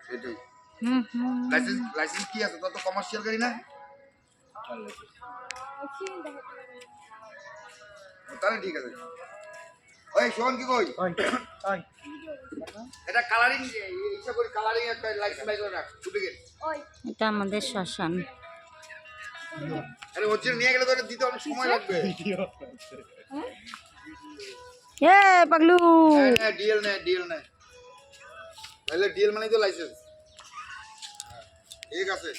সেটাই। লাইসেন্স কি আছে? তোর তো কমার্শিয়াল গাড়ি না? তাহলে ঠিক আছে। ওই শোন কি কই? এটা কালারিং ইচ্ছা করি কালারিং একটা লাইসেন্স বাই করে রাখ ডুপ্লিকেট। এটা আমাদের শ্মশান। আরে অরিজিনাল নিয়ে গেলে তো এটা দিতে অনেক সময় লাগবে। এ পাগলু না ডিএল নে তাহলে ডিএল মানে তো লাইসেন্স। ঠিক আছে।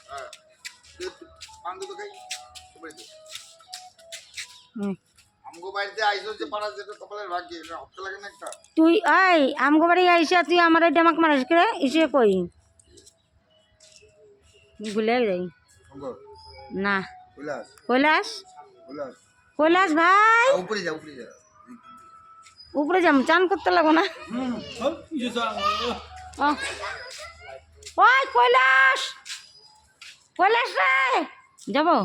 হ্যাঁ পান তো খাই সুপারি আমগো বাড়িতে আইছো যে পাড়া যেটা কপালের ভাগ্য এটা হপ্তা লাগে না একটা। তুই আই আমগো বাড়ি আইসা তুই আমার ডেমাক মারাস করে ইসে কই ভুলে যাই না কৈলাস কৈলাস ভাই উপরে যা উপরে যাম চান করতে লাগো না। ওই কৈলাস কৈলাস রে যাবো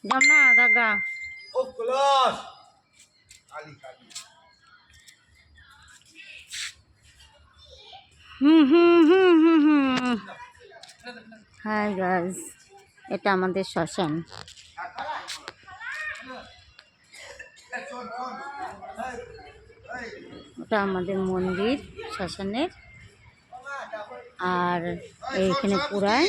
যাম না দাগা হাই গাইস এটা আমাদের শ্মশান। ওটা আমাদের মন্দির শ্মশানের আর এইখানে পুরায়